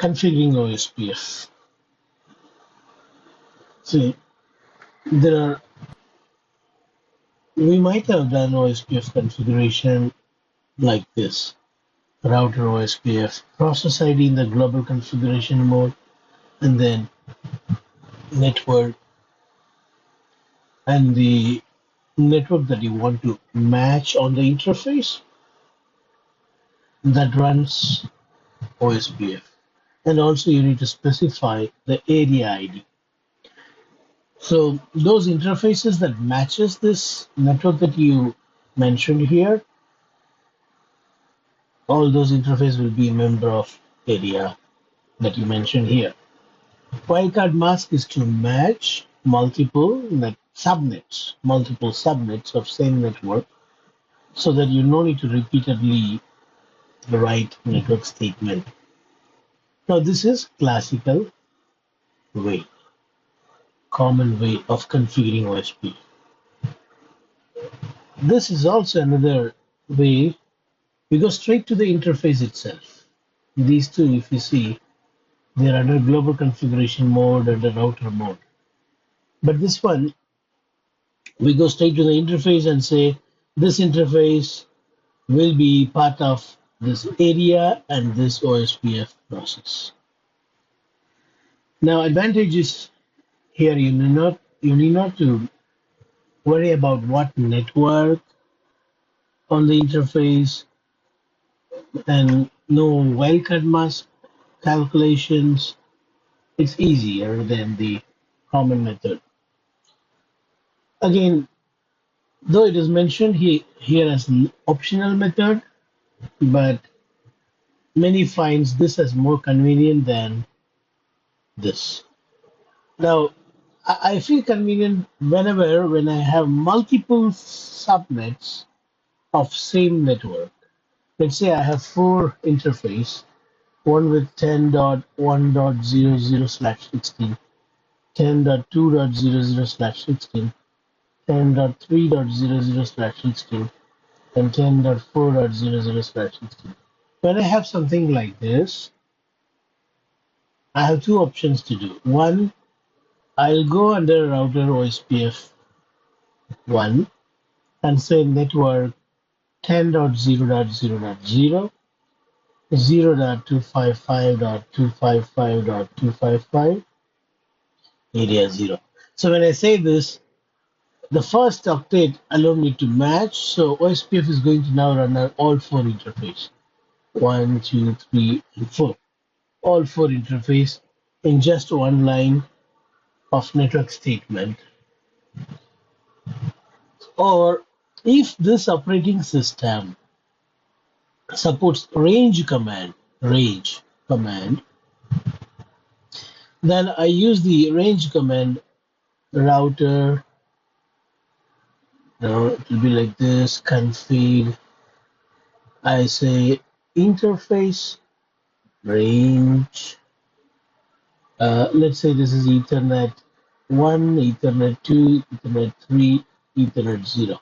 configuring OSPF. See, there are, we might have done OSPF configuration like this. Router OSPF, process ID in the global configuration mode, and then network, and the network that you want to match on the interface that runs OSPF. And also you need to specify the area ID. So those interfaces that matches this network that you mentioned here, all those interfaces will be a member of area that you mentioned here. Wildcard mask is to match multiple subnets of same network, so that you no need to repeatedly write network statement. Now this is classical way, common way of configuring OSP. This is also another way. We go straight to the interface itself. These two, if you see, they're under global configuration mode and the router mode. But this one, we go straight to the interface and say, this interface will be part of this area and this OSPF process. Now, advantages here, you need not to worry about what network on the interface, and no wildcard mask calculations. It's easier than the common method. Again, though it is mentioned here as an optional method, but many finds this as more convenient than this. Now, I feel convenient when I have multiple subnets of same network. Let's say I have 4 interface, one with 10.1.00/16, 10.2.00/16, 10.3.00/16, and 10.4.00/16. When I have something like this, I have 2 options to do. One, I'll go under router OSPF 1 and say network 10.0.0.0, 0.255.255.255, area 0. So when I say this, the first octet allow me to match, so OSPF is going to now run all 4 interface. 1, 2, 3, and 4. All 4 interface in just one line of network statement. Or if this operating system supports range command, then I use the range command router. Now it will be like this, config. I say interface range. Let's say this is Ethernet 1, Ethernet 2, Ethernet 3, Ethernet 0.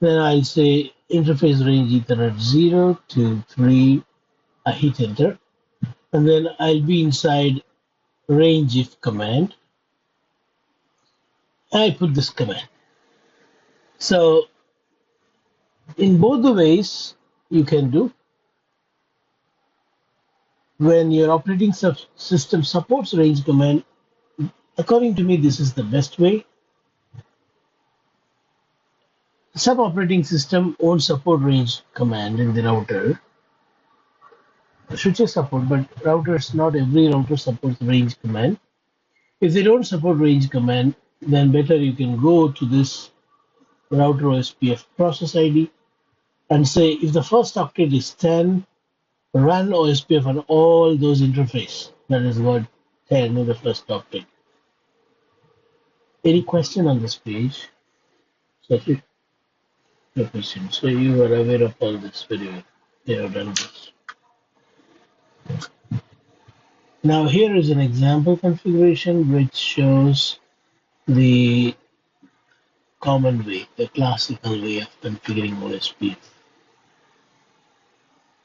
Then I'll say interface range Ethernet 0 to 3. I hit enter. And then I'll be inside range if command. I put this command. So in both the ways you can do. When your operating system supports range command, according to me, this is the best way. Some operating system won't support range command in the router. Switches support, but routers, not every router supports range command. If they don't support range command, then better you can go to this router OSPF process ID and say if the first octet is 10, run OSPF on all those interface. That is what 10 is the first octet. Any question on this page? Sophie? No question. So you are aware of all this very well. You have done this. Now here is an example configuration which shows the common way, the classical way of configuring OSPF.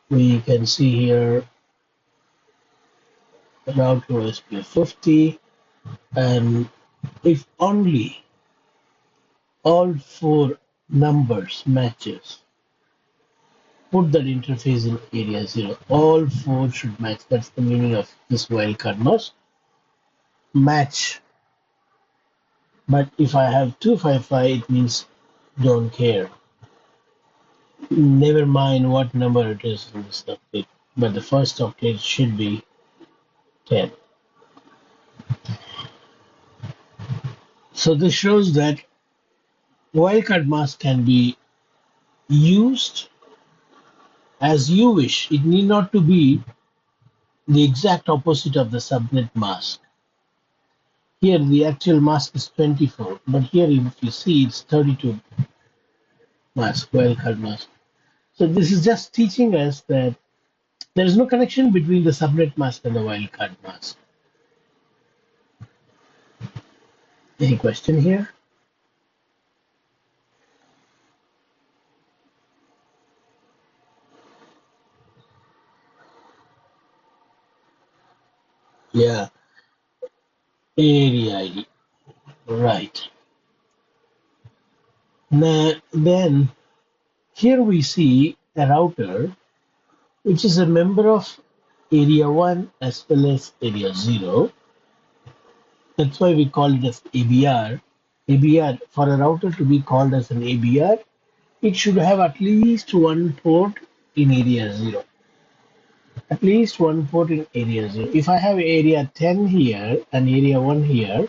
We can see here router OSPF 50, and if only all four numbers matches, put that interface in area 0. All four should match. That's the meaning of this wildcard must match. But if I have 255, it means don't care. Never mind what number it is in this octet, but the first octet should be 10. So this shows that wildcard mask can be used as you wish. It need not to be the exact opposite of the subnet mask. Here the actual mask is 24, but here if you see it's 32 mask, wildcard mask. So this is just teaching us that there is no connection between the subnet mask and the wildcard mask. Any question here? Yeah, area ID. Right. Now, then here we see a router which is a member of area 1 as well as area 0. That's why we call it as ABR. ABR, for a router to be called as an ABR, it should have at least one port in area 0. At least one port in area 0. If I have area 10 here and area 1 here,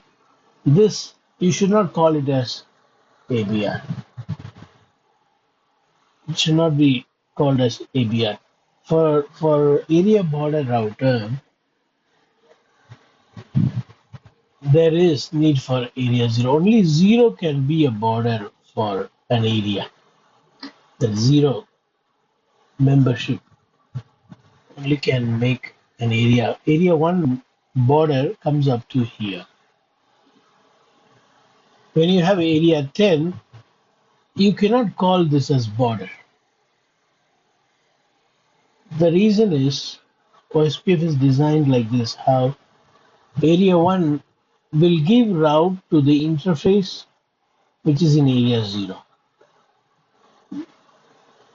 this you should not call it as ABR. It should not be called as ABR. For area border router, there is need for area 0. Only 0 can be a border for an area. The 0 membership only can make an area. Area 1 border comes up to here. When you have area 10, you cannot call this as border. The reason is OSPF is designed like this, how area 1 will give route to the interface which is in area 0.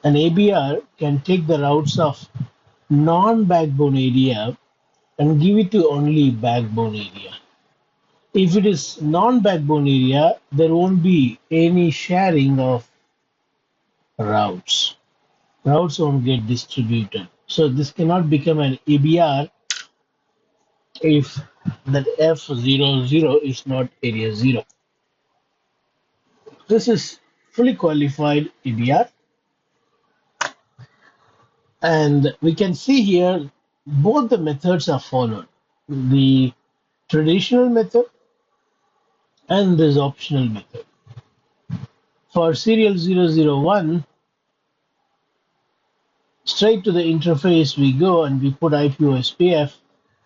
An ABR can take the routes of non-backbone area and give it to only backbone area. If it is non-backbone area, there won't be any sharing of routes. Routes won't get distributed. So this cannot become an ABR if that F00 is not area 0. This is fully qualified ABR. And we can see here both the methods are followed. The traditional method and this optional method. For serial 001, straight to the interface we go and we put IP OSPF.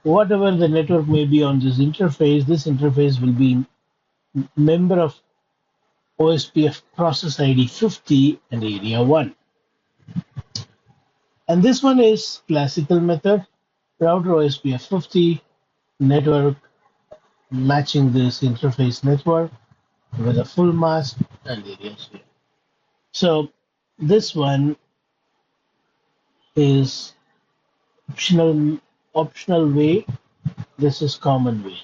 Whatever the network may be on this interface will be member of OSPF process ID 50 and area 1. And this one is classical method, router OSPF 50, network matching this interface network with a full mask and area 0. So this one is optional way. This is common way.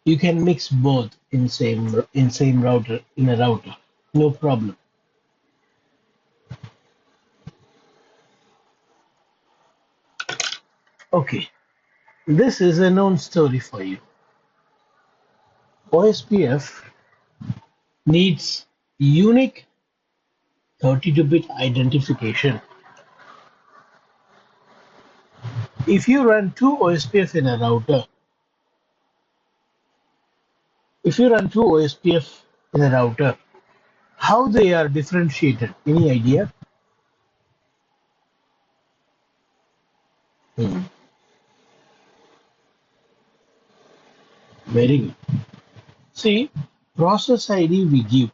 You can mix both in same router, in a router, no problem. Okay, this is a known story for you. OSPF needs unique 32-bit identification. If you run two OSPF in a router, how they are differentiated? Any idea? Very good. See, process ID we give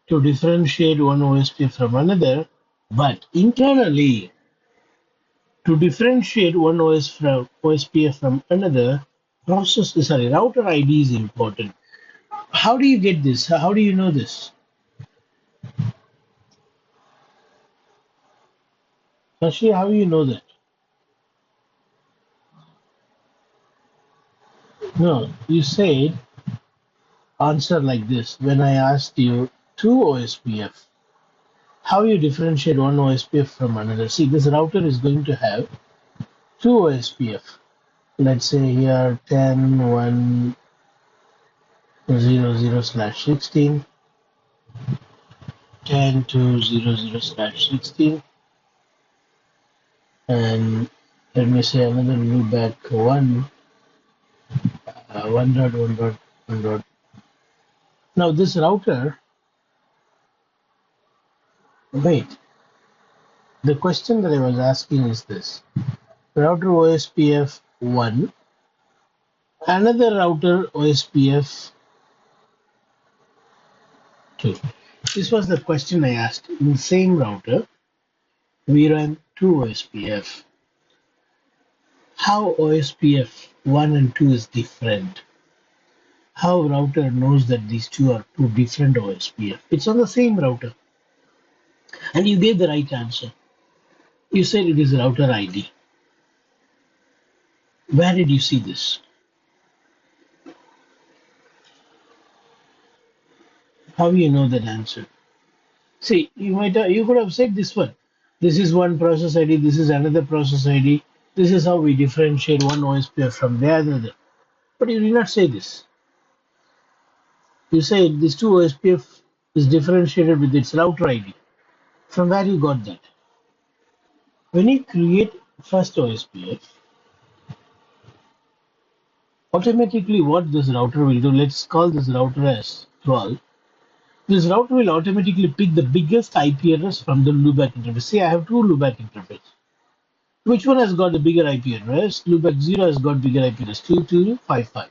to differentiate one OSPF from another, but internally To differentiate one OSPF from another, router ID is important. How do you get this? How do you know this? Actually, how do you know that? No, you said answer like this when I asked you two OSPF. How you differentiate one OSPF from another? See, this router is going to have two OSPF. Let's say here 10.1.0.0/16, 10.2.0.0/16, and let me say another loopback 1.1.1. Now this router, wait, the question that I was asking is this. Router OSPF 1, another router OSPF 2. This was the question I asked. In the same router, we ran two OSPF. How OSPF 1 and 2 is different? How router knows that these two are two different OSPF? It's on the same router. And you gave the right answer. You said it is router ID. Where did you see this? How do you know that answer? See, you could have said this one. This is one process ID, this is another process ID. This is how we differentiate one OSPF from the other. But you did not say this. You said this two OSPF is differentiated with its router ID. From where you got that? When you create first OSPF, automatically what this router will do, let's call this router as 12. This router will automatically pick the biggest IP address from the loopback interface. See, I have two loopback interfaces. Which one has got the bigger IP address? Loopback 0 has got bigger IP address, 2255.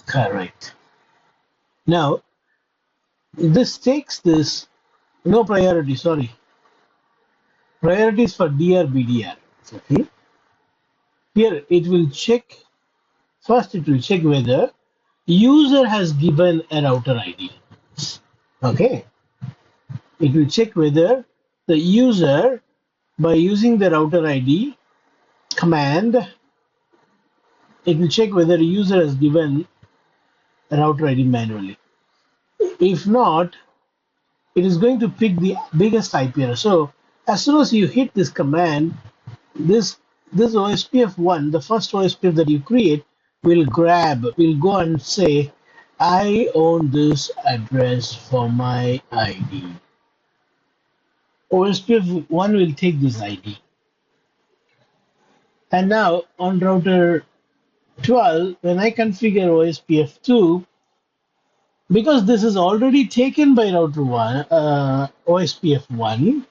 Correct. Now, this takes this, no priority, sorry. Priority is for DR/BDR. Okay. Here it will check, first it will check whether user has given a router ID. Okay. It will check whether the user, by using the router ID command, it will check whether the user has given a router ID manually. If not, it is going to pick the biggest IP address. So as soon as you hit this command, this OSPF1, the first OSPF that you create, will go and say, I own this address for my ID. OSPF1 will take this ID. And now on router 12, when I configure OSPF2, because this is already taken by router 1, OSPF1,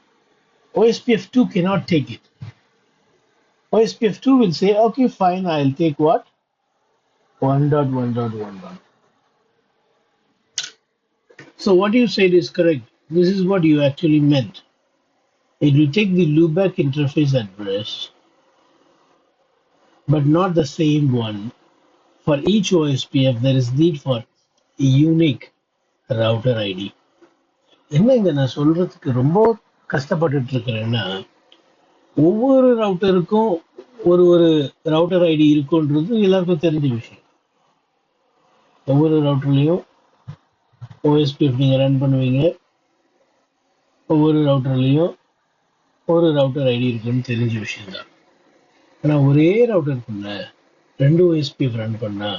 OSPF2 cannot take it. OSPF2 will say, okay, fine, I'll take what? 1.1.1. So what you said is correct. This is what you actually meant. It will take the loopback interface address, but not the same one. For each OSPF, there is need for a unique router ID. என்ன இங்க நான் சொல்றதுக்கு ரொம்ப கஷ்டப்பட்டுட்டு இருக்கிறேன்னா, ஒவ்வொரு ரவுட்டருக்கும் ஒரு ஒரு ரவுட்டர் ஐடி இருக்குன்றது எல்லாருக்கும் தெரிஞ்ச விஷயம். ஒவ்வொரு ரவுட்டர்லையும் ஓஎஸ்பிஎஃப் நீங்கள் ரன் பண்ணுவீங்க, ஒவ்வொரு ரவுட்டர்லையும் ஒரு ரவுட்டர் ஐடி இருக்குன்னு தெரிஞ்ச விஷயம்தான். ஆனால் ஒரே ரவுட்டருக்குள்ள ரெண்டு ஓஎஸ்பிஎஃப் ரன் பண்ணா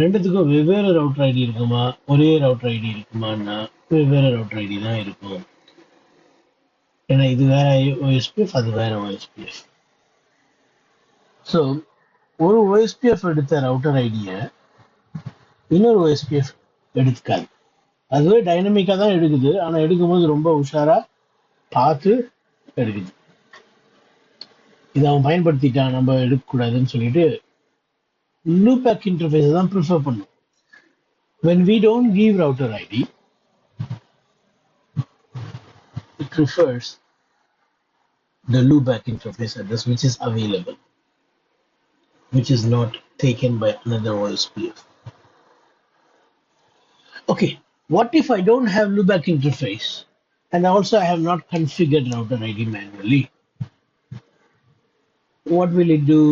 ரெண்டுத்துக்கும் வெவ்வேறு ரவுட்டர் ஐடி இருக்குமா, ஒரே ரவுட்டர் ஐடி இருக்குமான்னா வெவ்வேறு ரவுட்டர் ஐடி தான் இருக்கும். ஏன்னா இது வேற ஓஎஸ்பிஎஃப், அது வேற ஓஎஸ்பிஎஃப். ஸோ ஒரு ஓஎஸ்பிஎஃப் எடுத்த ரவுட்டர் ஐடியை இன்னொரு ஓஎஸ்பிஎஃப் எடுத்துக்காது. அதுவே டைனமிக்காக தான் எடுக்குது, ஆனால் எடுக்கும்போது ரொம்ப உஷாரா பார்த்து எடுக்குது. இதை அவன் பயன்படுத்திட்டான், நம்ம எடுக்கக்கூடாதுன்னு சொல்லிட்டு loopback interface தான் ப்ரிஃபர் பண்ணும். When we don't give router ID, prefers the loopback interface address which is available, which is not taken by another OSPF. Okay, what if I don't have loopback interface and also I have not configured router ID manually? What will it do?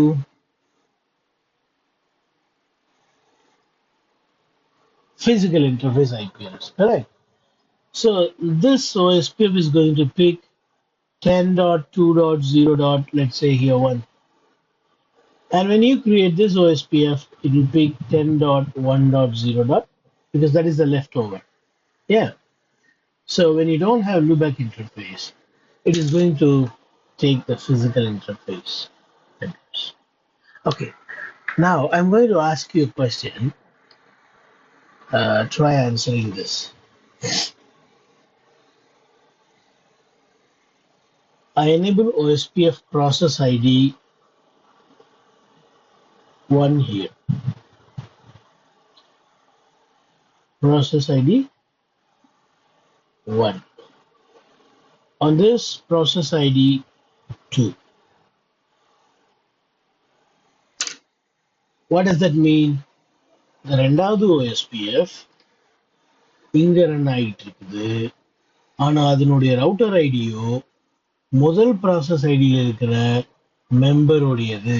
Physical interface IP address, correct? So this OSPF is going to pick 10.2.0. Let's say here 1. And when you create this OSPF, it will pick 10.1.0 because that is the leftover. Yeah. So when you don't have loopback interface, it is going to take the physical interface address. Okay. Now I'm going to ask you a question. Try answering this. I enable OSPF process ID 1 here. Process ID 1. On this process ID 2. What does that mean? The ரெண்டாவது OSPF இங்க run ஆகிட்டு இருக்குது. ஆனா அதனுடைய router ஐடியோ முதல் process ஐடியில் இருக்கிற member உடையது.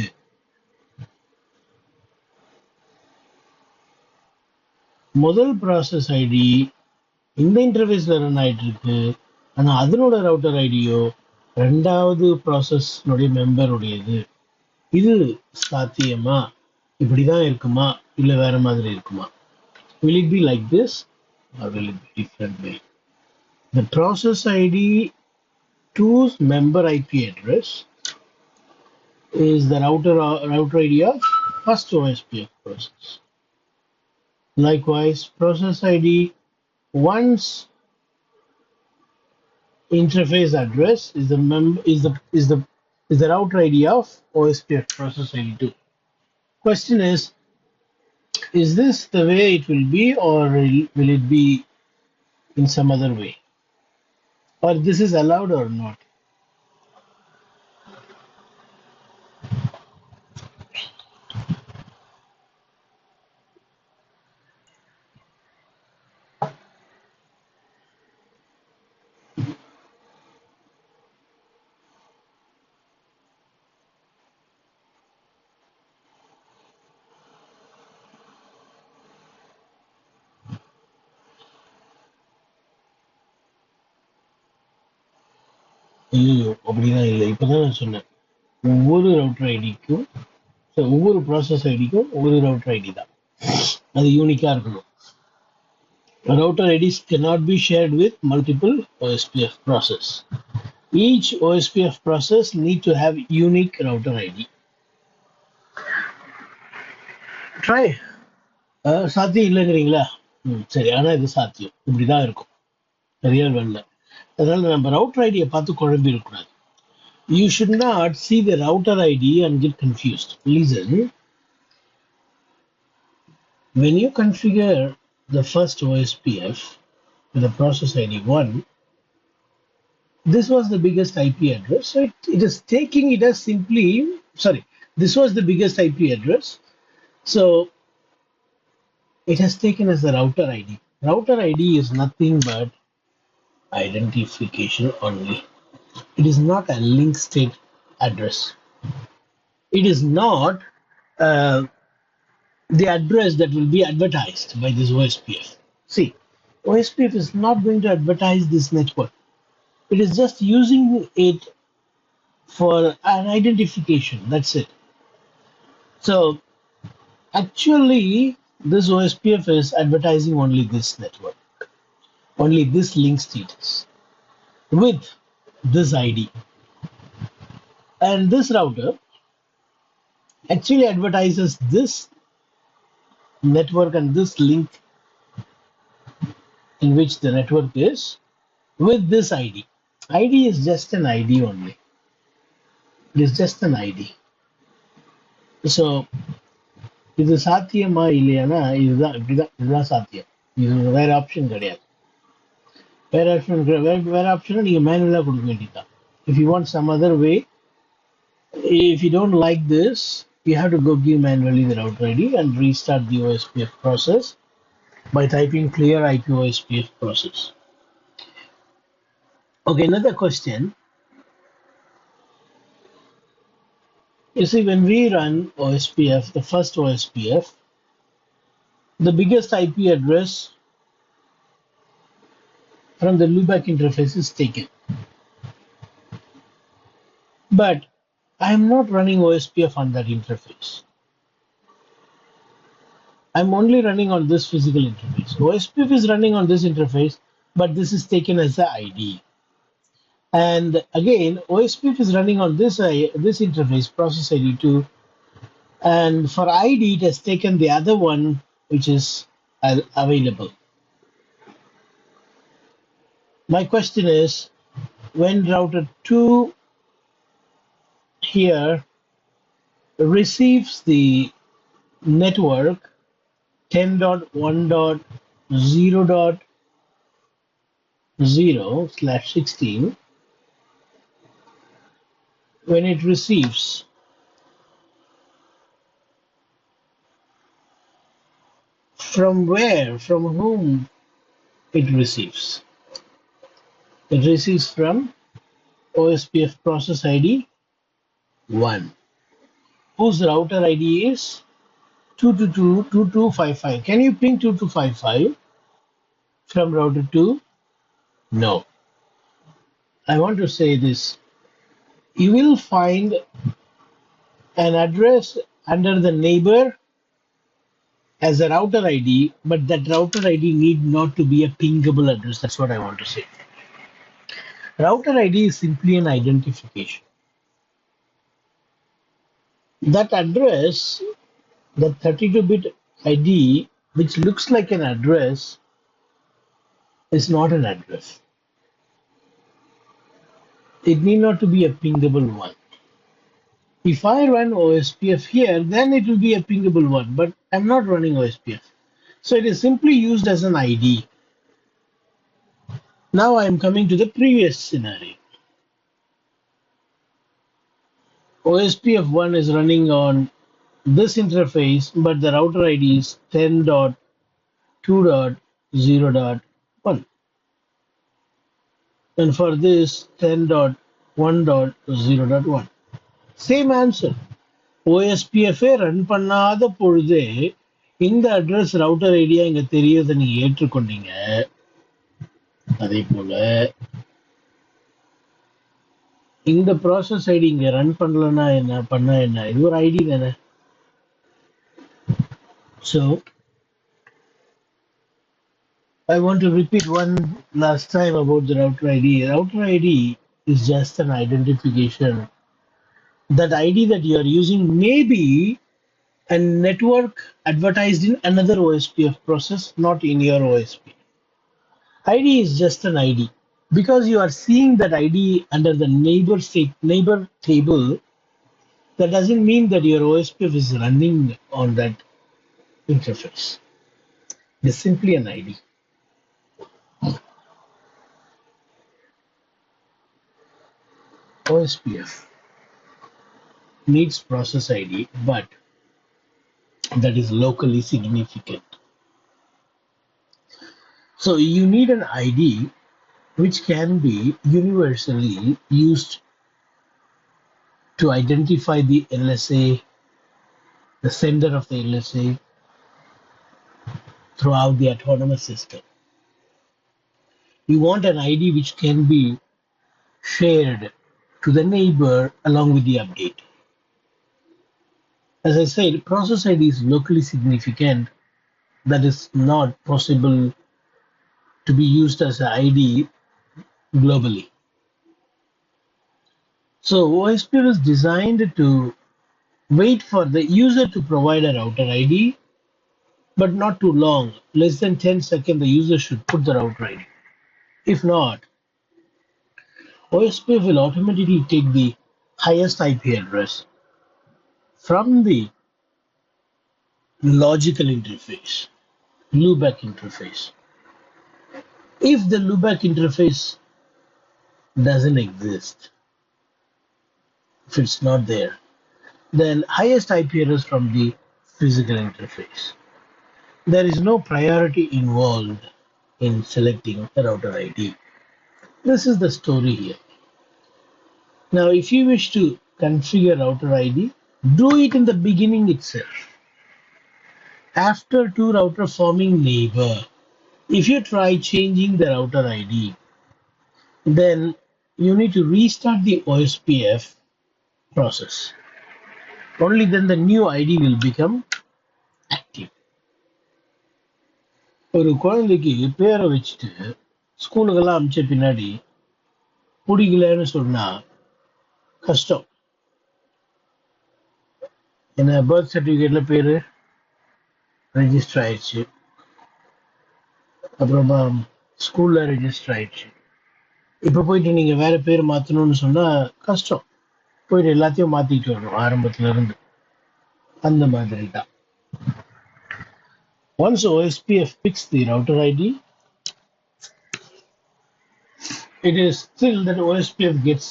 முதல் ப்ராசஸ் ஐடி இந்த இன்டர்ஃபேஸ்ல ரன் ஆயிட்டு இருக்கு. ஆனா அதனோட ரவுட்டர் ஐடியோ ரெண்டாவது ப்ராசஸ் மெம்பர் உடையது. இது சாத்தியமா? இப்படிதான் இருக்குமா இல்ல வேற மாதிரி இருக்குமா? Will it be like this or will it be different way? The process ID 2's member IP address is the router ID of first OSPF process. Likewise, process ID 1's interface address is the router ID of OSPF process ID 2. Question is this the way it will be or will it be in some other way? Or this is allowed or not? ஐயோ அப்படிதான் இல்லை. இப்பதான் நான் சொன்னேன், ஒவ்வொரு router ஐடிக்கும் ஒவ்வொரு process ஐடிக்கும் ஒரு router ID தான், அது யூனிக்கா இருக்கணும். Router IDs cannot be shared with multiple OSPF process. Each OSPF process need to have unique router ID. Try. சாத்தியம் இல்லைங்கிறீங்களா? சரி, ஆனா இது சாத்தியம், இப்படிதான் இருக்கும் ரியல் வேர்ல்ட்ல. அதனால நம்ம ரவுட்டர் ஐடியை பார்த்து குழம்பி இருக்கக்கூடாது. You should not see the router ID and get confused. Listen, when you configure the first OSPF with the process ID 1, this was the biggest IP address. So it is taking it as simply, sorry, this was the biggest IP address. So it has taken as the router ID. Router ID is nothing but identification only. It is not a link state address. It is not the address that will be advertised by this OSPF. See, OSPF is not going to advertise this network. It is just using it for an identification. That's it. So actually, this OSPF is advertising only this network, only this link status with this ID. And this router actually advertises this network and this link in which the network is with this ID. ID is just an ID only. It is just an ID. So இது சாத்தியமா இல்லையானா இதுதான், இப்படிதான், இதுதான் சாத்தியம். இது வேற option கிடையாது. வேற ஆப்ஷனை நீங்க மேனுவலா கொடுக்க வேண்டியதுதான். If you want some other way, if you don't like this, you have to go give manually the router ID and restart the OSPF process by typing clear IP OSPF process. Okay, another question. You see, when we run OSPF, the first OSPF, the biggest IP address from the loopback interface is taken. But I am not running OSPF on that interface. I'm only running on this physical interface. OSPF is running on this interface, but this is taken as the ID. And again, OSPF is running on this interface, process ID 2, and for ID it has taken the other one which is available. My question is, when router 2 here receives the network 10.1.0.0/16, when it receives, from where, from whom it receives? It receives from OSPF process ID 1, whose router ID is 222.2255. Can you ping 2255 from router 2? No. I want to say this. You will find an address under the neighbor as a router ID, but that router ID need not to be a pingable address. That's what I want to say. Router ID is simply an identification. That address, the 32-bit ID, which looks like an address, is not an address. It need not to be a pingable one. If I run OSPF here, then it will be a pingable one, but I'm not running OSPF. So it is simply used as an ID. Now I am coming to the previous scenario. OSPF1 is running on this interface, but the router ID is 10.2.0.1. And for this 10.1.0.1. Same answer. OSPF run பண்ணாத பொழுதே இந்த address router idea இங்க தெரியுது, நீங்க ஏற்றுக்கொண்டீங்க. அதே போல இந்த process ID இங்க ரன் பண்ணலன்னா என்ன பண்ணா என்ன, இது ஒரு ஐடி தானே. So I want to repeat one last time about the router ID. Router ID is just an identification. That ID that you are using may be a network advertised in another OSPF process, not in your OSP. ID is just an ID. Because you are seeing that ID under the neighbor table, that doesn't mean that your OSPF is running on that interface. It's simply an ID. OSPF needs process ID, but that is locally significant. So you need an ID which can be universally used to identify the LSA, the sender of the LSA, throughout the autonomous system. You want an ID which can be shared to the neighbor along with the update. As I said, process ID is locally significant. That is not possible to be used as an ID globally. So OSPF is designed to wait for the user to provide a router ID, but not too long. Less than 10 seconds, the user should put the router ID. If not, OSPF will automatically take the highest IP address from the logical interface, loopback interface, If the loopback interface doesn't exist, if it's not there, then highest IP address from the physical interface. There is no priority involved in selecting a router ID. This is the story here. Now, if you wish to configure router ID, do it in the beginning itself. After two router forming neighbor, if you try changing the router ID, then you need to restart the OSPF process. Only then the new ID will become active. ஒரு குழந்தைக்கு பேரை வச்சுட்டு ஸ்கூலுக்கெல்லாம் அமிச்ச பின்னாடி பிடிக்கலன்னு சொன்னா கஷ்டம். என்ன birth சர்டிஃபிகேட்ல பேரு ரெஜிஸ்டர் ஆயிடுச்சு, அப்புறமா ஸ்கூல்ல ரெஜிஸ்டர் ஆயிடுச்சு. இப்ப போயிட்டு நீங்க வேற பேர் மாத்தணும்னு சொன்னா கஷ்டம். போயிட்டு எல்லாத்தையும் மாத்திட்டு வரணும் ஆரம்பத்துல இருந்து. அந்த மாதிரி தான். Once OSPF picks the router ID, it is still that OSPF gets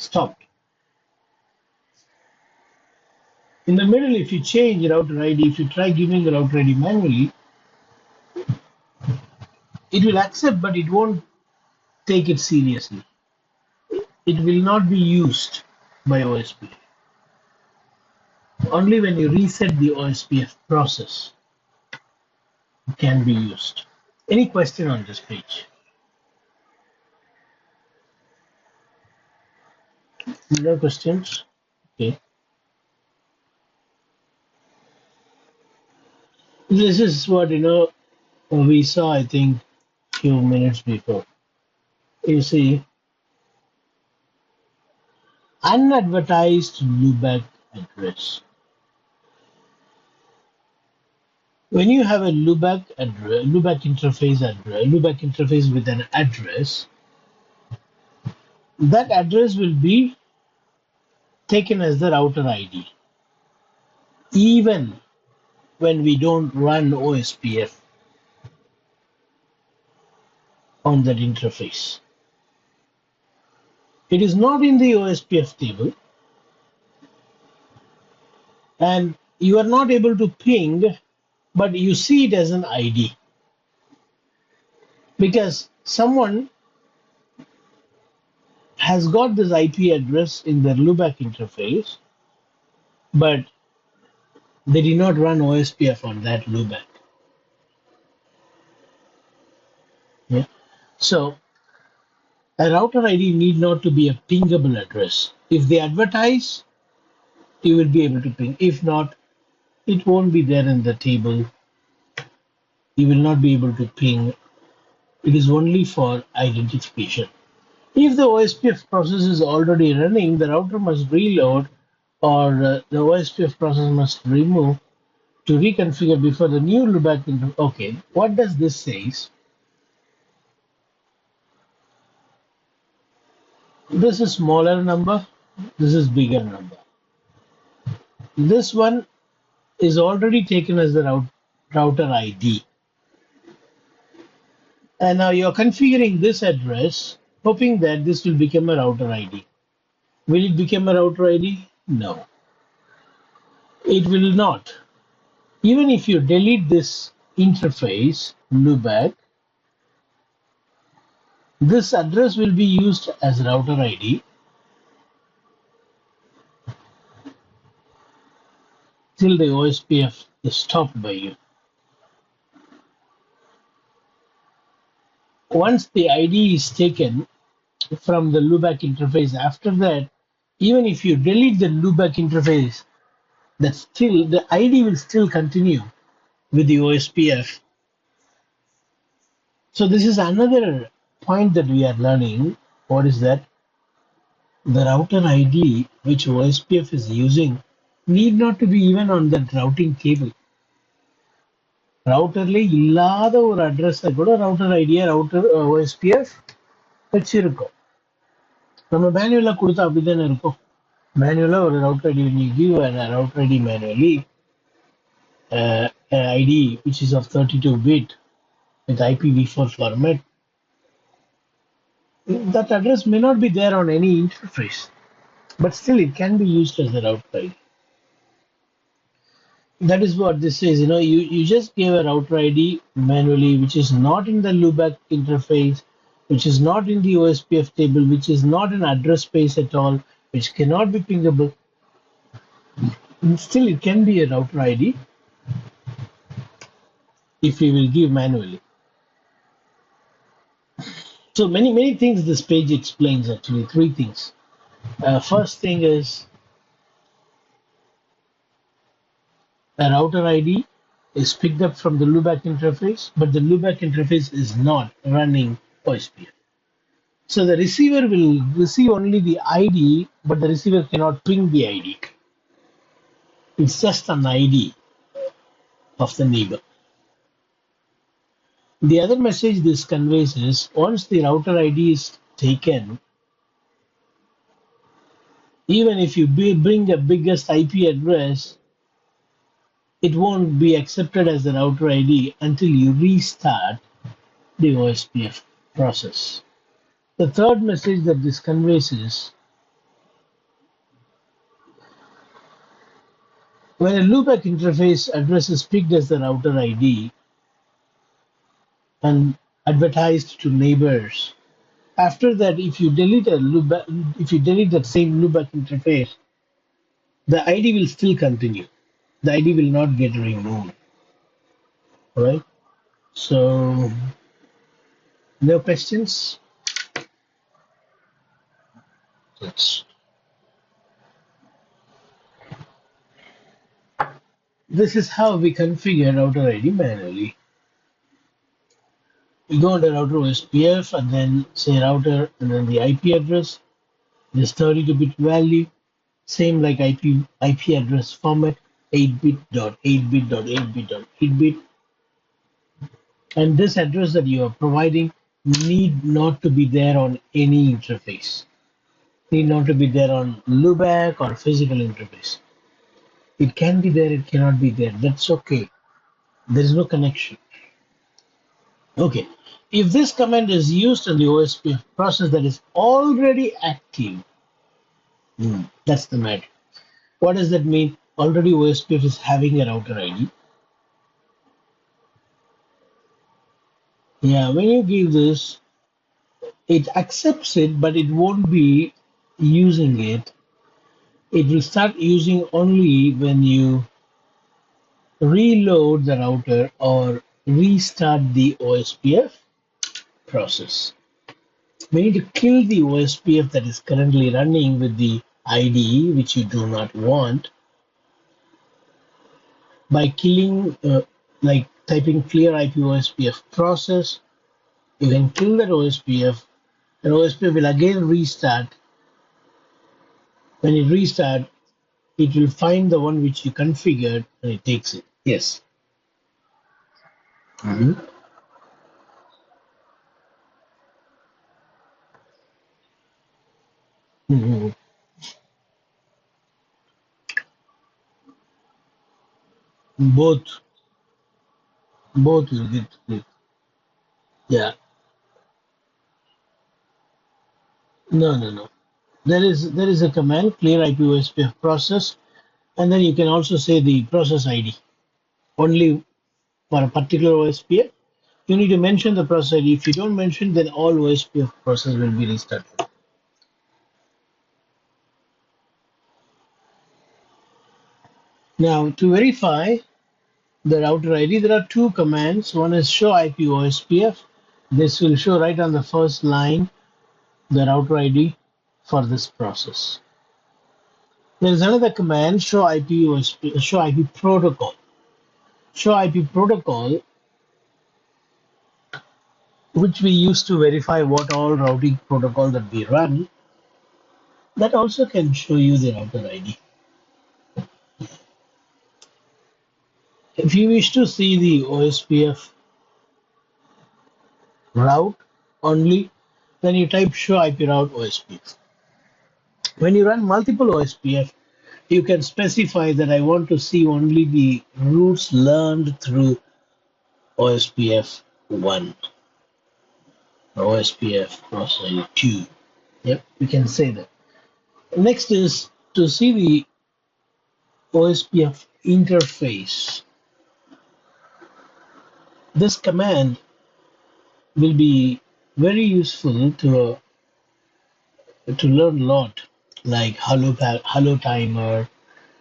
stopped. In the middle, if you change router ID, if you try giving the router ID manually, it will accept, but it won't take it seriously. It will not be used by OSPF. Only when you reset the OSPF process, it can be used. Any question on this page? No questions? Okay. This is what we saw, I think, few minutes before. You see, unadvertised loopback address. When you have a loopback interface with an address, that address will be taken as the router ID, even when we don't run OSPF on that interface. It is not in the OSPF table, and you are not able to ping, but you see it as an ID because someone has got this IP address in their loopback interface, but they did not run OSPF on that loopback. Yeah. So a router ID need not to be a pingable address. If they advertise, you will be able to ping. If not, it won't be there in the table. You will not be able to ping. It is only for identification. If the OSPF process is already running, the router must reload or the OSPF process must remove to reconfigure before the new loopback. Okay, what does this say? This is smaller number, this is bigger number. This one is already taken as the router ID. And now you're configuring this address, hoping that this will become a router ID. Will it become a router ID? No. It will not. Even if you delete this interface, loopback, this address will be used as router ID. Till the OSPF is stopped by you. Once the ID is taken from the loopback interface, after that, even if you delete the loopback interface, that still the ID will still continue with the OSPF. So this is another point that we are learning. What is that? The router ID which OSPF is using need not to be even on that routing table. ரவுட்டர்ல இல்லாத ஒரு அட்ரஸை கூட router idea router OSPF வச்சிருக்கோம். நம்ம மேனுவலா கொடுத்தா அப்படித்தானே இருக்கும். மேனுவலா ஒரு ரவுட்டர் ஐடி நீ give router ID manually ID which is of 32 bit with IPv4 format, that address may not be there on any interface, but still it can be used as a router ID. That is what this is. You just gave a router ID manually, which is not in the loopback interface, which is not in the OSPF table, which is not an address space at all, which cannot be pingable. Still, it can be a router ID if we will give manually. So many things this page explains, actually, three things. First thing is a router ID is picked up from the loopback interface, but the loopback interface is not running OSPF. So the receiver will receive only the ID, but the receiver cannot ping the ID. It's just an ID of the neighbor. The other message this conveys is once the router ID is taken, even if you bring the biggest IP address, it won't be accepted as the router ID until you restart the OSPF process. The third message that this conveys is when a loopback interface address is picked as the router ID and advertised to neighbors, after that, if you delete that same loopback interface, the ID will still continue. The ID will not get removed. All right. So, no questions? Let's. This is how we configure router ID manually. We go under router OSPF and then say router and then the IP address, this 32-bit value, same like IP address format, 8-bit dot 8-bit dot 8-bit dot 8-bit. And this address that you are providing need not to be there on any interface. Need not to be there on loopback or physical interface. It can be there, it cannot be there. That's okay. There is no connection. Okay. If this command is used in the OSPF process that is already active, that's the matter. What does that mean? Already OSPF is having a router ID. Yeah, when you give this, it accepts it, but it won't be using it. It will start using only when you reload the router or restart the OSPF process. We need to kill the OSPF that is currently running with the ID, which you do not want, by killing, like typing clear IP OSPF process. You can kill that OSPF, and OSPF will again restart. When it restarts, it will find the one which you configured and it takes it. Yes. Mm-hmm. Mm-hmm. Both will get it. Yeah. No. There is a command clear IP OSPF process, and then you can also say the process ID only for a particular OSPF. You need to mention the process ID. If you don't mention, then all OSPF process will be restarted. Now, to verify the router ID, there are two commands. One is show IP OSPF. This will show right on the first line the router ID for this process. There is another command, show IP OSPF, show IP protocol. Show IP protocol, which we use to verify what all routing protocol that we run. That also can show you the router ID. If you wish to see the OSPF route only, then you type show IP route OSPF. When you run multiple OSPF, you can specify that I want to see only the routes learned through OSPF 1, OSPF process ID 2. Yep, we can say that. Next is to see the OSPF interface. This command will be very useful to learn a lot, like hello timer.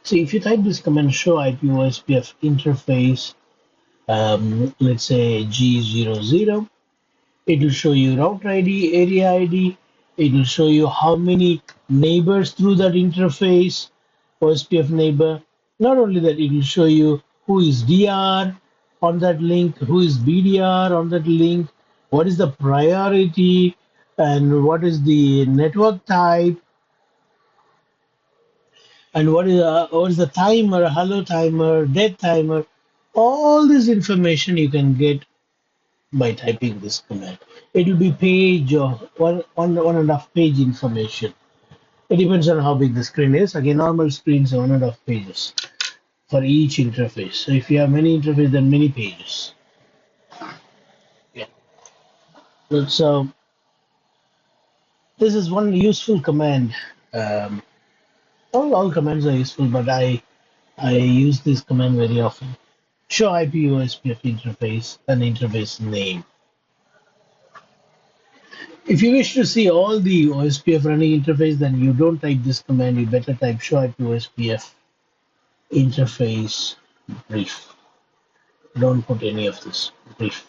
So if you type this command show IP OSPF interface, let's say G00, it will show you router ID, area ID. It will show you how many neighbors through that interface, OSPF neighbor. Not only that, it will show you who is DR on that link, who is BDR on that link, what is the priority, and what is the network type, and what is the timer, hello timer, dead timer. All this information you can get by typing this command. It will be page or one and a half page information. It depends on how big the screen is. Again, normal screens are 1.5 pages for each interface. So if you have many interfaces, then many pages. Yeah. So this is one useful command. Um, all commands are useful, but I use this command very often. Show IP OSPF interface and interface name. If you wish to see all the OSPF running interface, then you don't type this command. You better type show IP OSPF interface brief. Don't put any of this brief.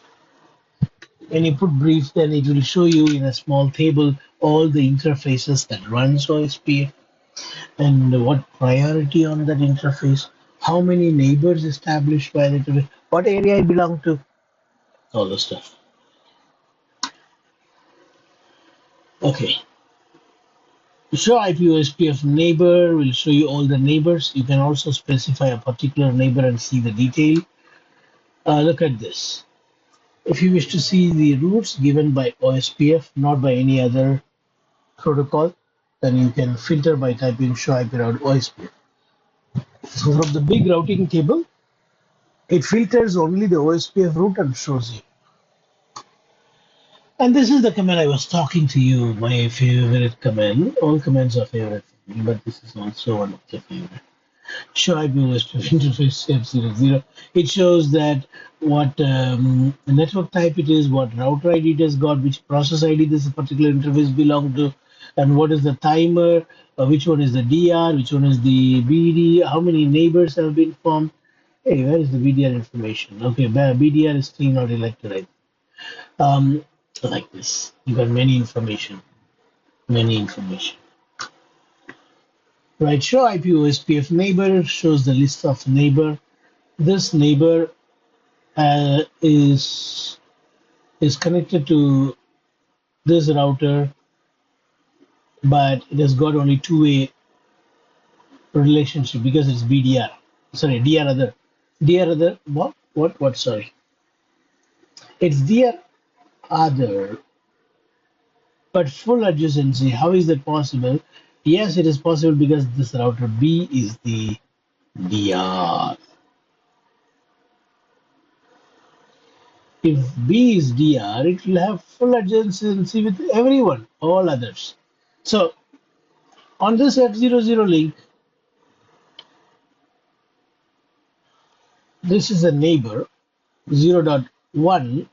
When you put brief, then it will show you in a small table all the interfaces that runs OSPF and what priority on that interface, how many neighbors established by the interface, what area I belong to, all the stuff. Okay. Show IP OSPF neighbor will show you all the neighbors. You can also specify a particular neighbor and see the detail. Look at this. If you wish to see the routes given by OSPF, not by any other protocol, then you can filter by typing show IP route OSPF. So from the big routing table, it filters only the OSPF route and shows you. And this is the command I was talking to you, my favorite command. All commands are favorite for me, but this is also one of the favorite. Show IP OSPF interface F00. It shows that what network type it is, what router ID it has got, which process ID this particular interface belongs to, and what is the timer, which one is the DR, which one is the BD, how many neighbors have been formed. Hey, where is the BDR information? Okay, BDR is still not elected, right? Like this. You got many information. Right, show IP OSPF neighbor shows the list of neighbor. This neighbor is connected to this router, but it has got only two-way relationship because it's BDR. Sorry, DR other. DR other. What? Sorry. It's DR other, but full adjacency. How is that possible? Yes, it is possible because this router B is the DR. If B is DR, it will have full adjacency with everyone, all others. So on this F00 link, this is a neighbor 0.1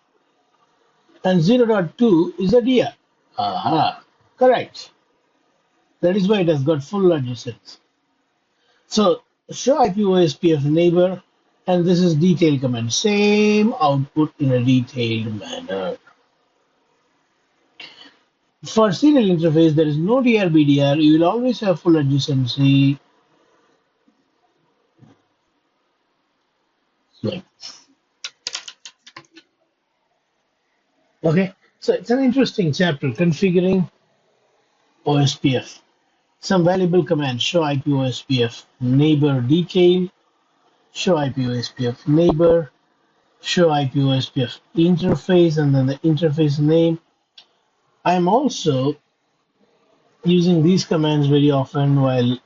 and 0.2 is a DR. Aha, correct. That is why it has got full adjacency. So show IP OSPF neighbor, and this is detail command. Same output in a detailed manner. For serial interface, there is no DR BDR. You will always have full adjacency. Like this. Okay, so it's an interesting chapter, configuring OSPF. Some valuable commands: show IP OSPF neighbor detail, show IP OSPF neighbor, show IP OSPF interface, and then the interface name. I'm also using these commands very often while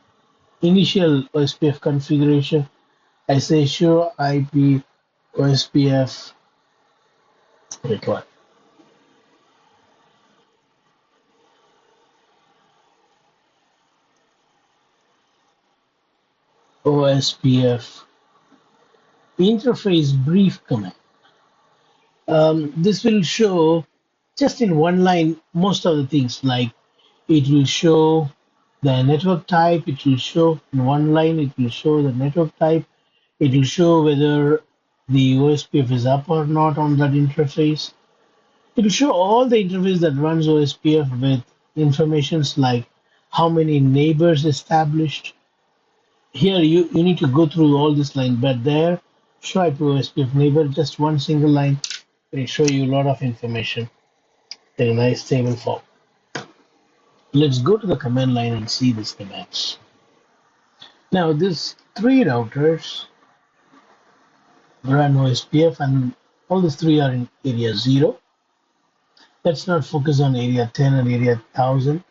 initial OSPF configuration. I say show IP OSPF required. OSPF interface brief command. This will show just in one line most of the things, like it will show the network type, it will show in one line, it will show the network type, it will show whether the OSPF is up or not on that interface. It will show all the interface that runs OSPF with informations like how many neighbors established. Here you need to go through all this line, but there, show IP OSPF neighbor, just one single line, will show you a lot of information in a nice table form. Let's go to the command line and see these commands. Now, these three routers run OSPF, and all these three are in area 0. Let's not focus on area 10 and area 1000.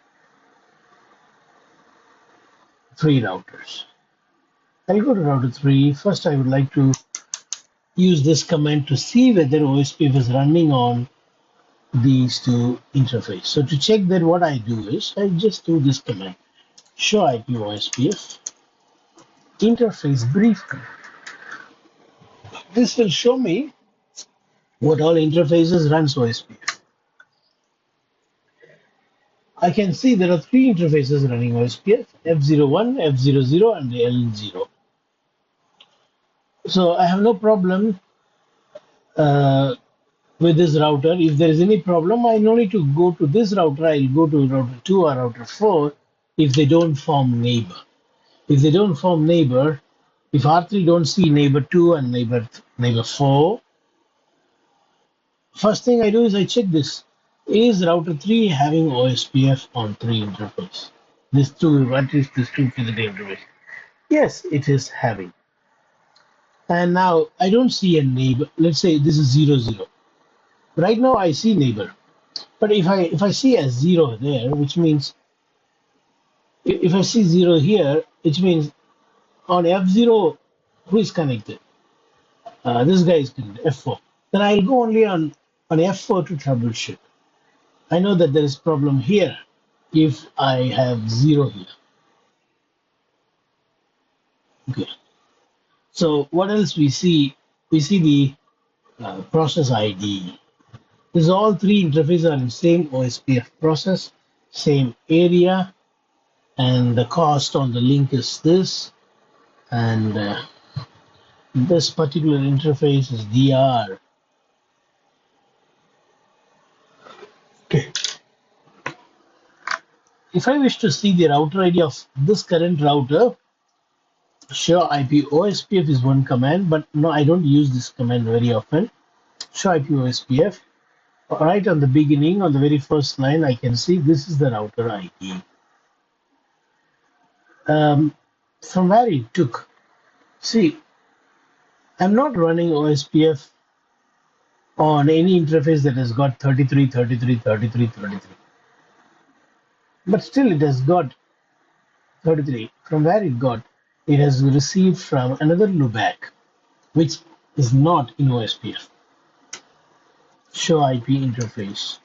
Three routers. I'll go to router 3. First, I would like to use this command to see whether OSPF is running on these two interfaces. So to check that, what I do is I just do this command, show IP OSPF interface brief command. This will show me what all interfaces runs OSPF. I can see there are three interfaces running OSPF, F01, F00, and L0. So I have no problem with this router. If there is any problem, I no need to go to this router. I'll go to router 2 or router 4 if they don't form neighbor. If they don't form neighbor, if R3 don't see neighbor 2 and neighbor 4, first thing I do is I check this. Is router 3 having OSPF on 3 interface? This 2, at least this 2 physical interface. Yes, it is having. And now I don't see a neighbor. Let's say this is 0, 0. Right now I see neighbor. But if I see a 0 there, which means if I see 0 here, which means on F0, who is connected? This guy is connected, F4. Then I'll go only on F4 to troubleshoot. I know that there is problem here if I have 0 here. Okay. So what else we see? We see the process ID. This all three interfaces are in same OSPF process, same area, and the cost on the link is this, and this particular interface is DR. Okay. If I wish to see the router ID of this current router, show IP OSPF is one command, but no, I don't use this command very often. Show IP OSPF. Right on the beginning, on the very first line, I can see this is the router ID. From where it took, see, I'm not running OSPF on any interface that has got 33, 33, 33, 33. But still it has got 33. From where it got, it has received from another loopback, which is not in OSPF. Show IP interface.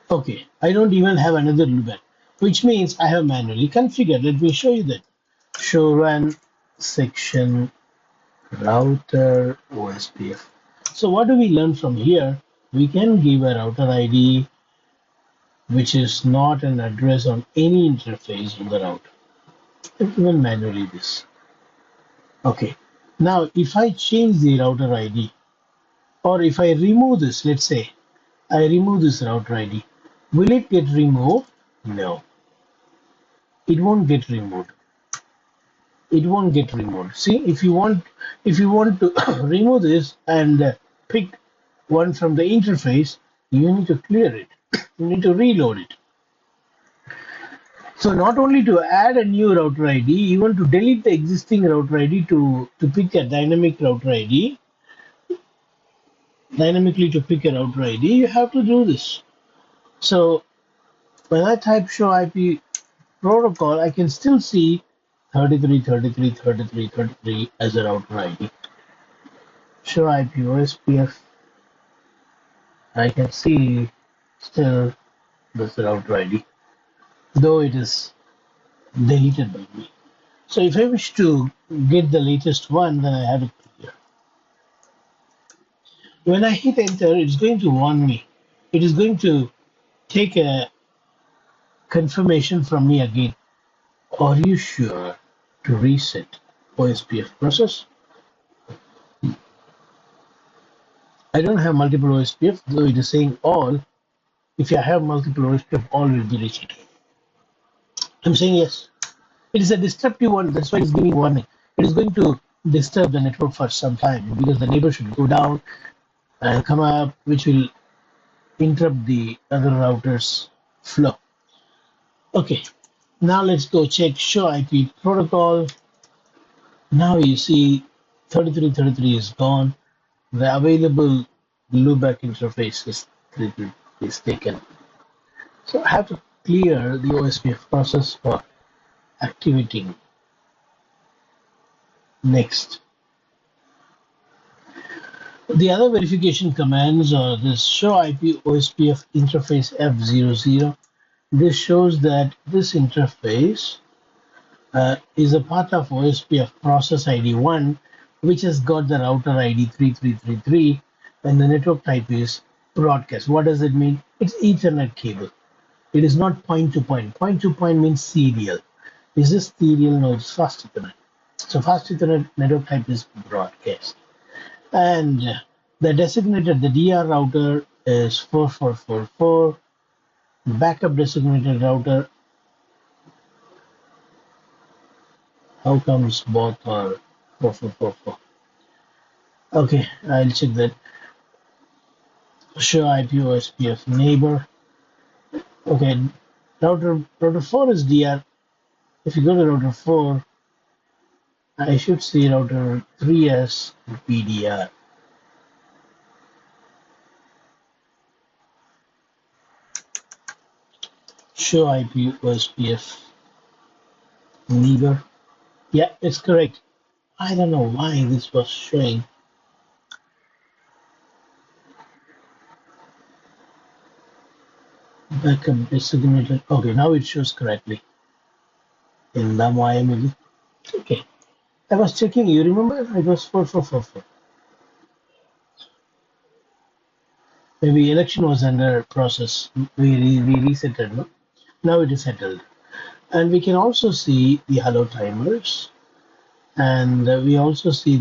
Okay, I don't even have another loopback, which means I have manually configured. Let me show you that. Show run section router OSPF. So what do we learn from here? We can give a router ID which is not an address on any interface on the router. Even manually this. Okay. Now if I change the router ID, or if I remove this, let's say I remove this router ID, will it get removed? No. It won't get removed. It won't get removed. See, if you want to remove this and pick one from the interface, you need to clear it. You need to reload it. So not only to add a new router ID, even to delete the existing router ID to pick a dynamic router ID, dynamically to pick a router ID, you have to do this. So when I type show IP protocol, I can still see 33 as a router ID. Show IP OSPF. I can see still this router ID, though it is deleted by me. So if I wish to get the latest one, then I have it here. When I hit enter, it's going to warn me. It is going to take a confirmation from me again. Are you sure to reset OSPF process? I don't have multiple OSPF, though it is saying all. If I have multiple OSPF, all will be reset. I'm saying yes. It is a disruptive one, that's why it's giving warning. It is going to disturb the network for some time because the neighbor should go down and come up, which will interrupt the other router's flow. Okay, now let's go check show IP protocol. Now you see 3333 is gone. The available loopback interface is taken. So I have to clear the OSPF process for activating next. The other verification commands are this show IP OSPF interface F00. This shows that this interface is a part of OSPF process ID 1, which has got the router ID 3333, and the network type is broadcast. What does it mean? It's Ethernet cable. It is not point to point. Point to point means serial. Is this serial? No, it's fast Ethernet. So fast Ethernet network type is broadcast. And the designated, the DR router is 4444. Backup designated router. How comes both are 4444? Okay, I'll check that. Show IP OSPF neighbor. Okay, router 4 is DR. If you go to router 4, I should see router 3 as BDR. Show IP OSPF neighbor. Yeah, it's correct. I don't know why this was showing. Backup designated. Okay, now it shows correctly. In the Miami. Okay. I was checking, you remember? It was 4444. Maybe election was under process. We reset it, no? Now it is settled. And we can also see the hello timers. And we also see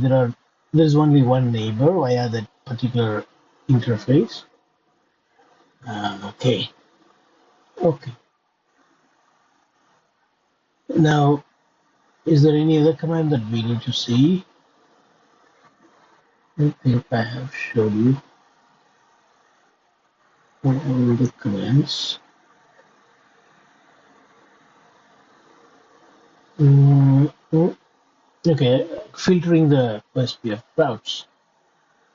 there's only one neighbor via that particular interface. Okay. Okay. Now, is there any other command that we need to see? I think I have showed you all the commands. Okay, filtering the OSPF routes,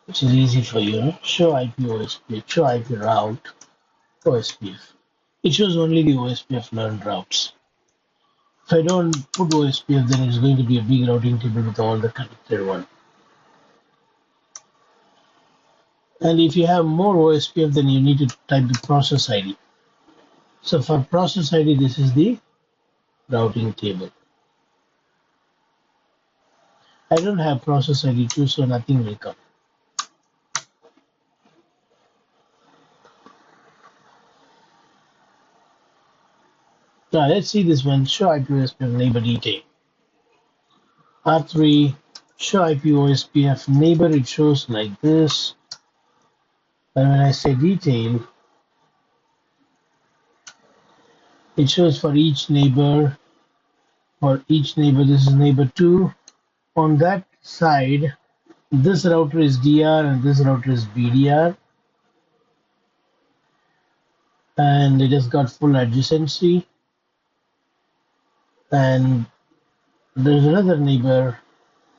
which is easy for you. Show IP OSPF, show IP route OSPF. It shows only the OSPF learned routes. If I don't put OSPF, then it's going to be a big routing table with all the connected one. And if you have more OSPF, then you need to type the process ID. So for process ID, this is the routing table. I don't have process ID 2, so nothing will come. Now let's see this one, show IP OSPF neighbor detail. R3, show IP OSPF neighbor, it shows like this. And when I say detail, it shows for each neighbor, this is neighbor 2. On that side, this router is DR and this router is BDR. And it has got full adjacency. And there's another neighbor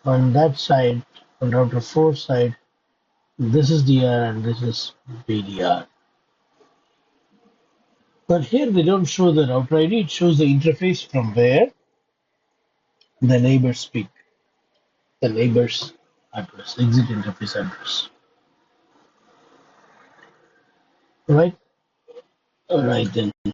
on that side, on router 4 side. This is DR and this is BDR. But here they don't show the router ID, it shows the interface from where the neighbor speak, the neighbor's address, exit interface address. Right? All right then.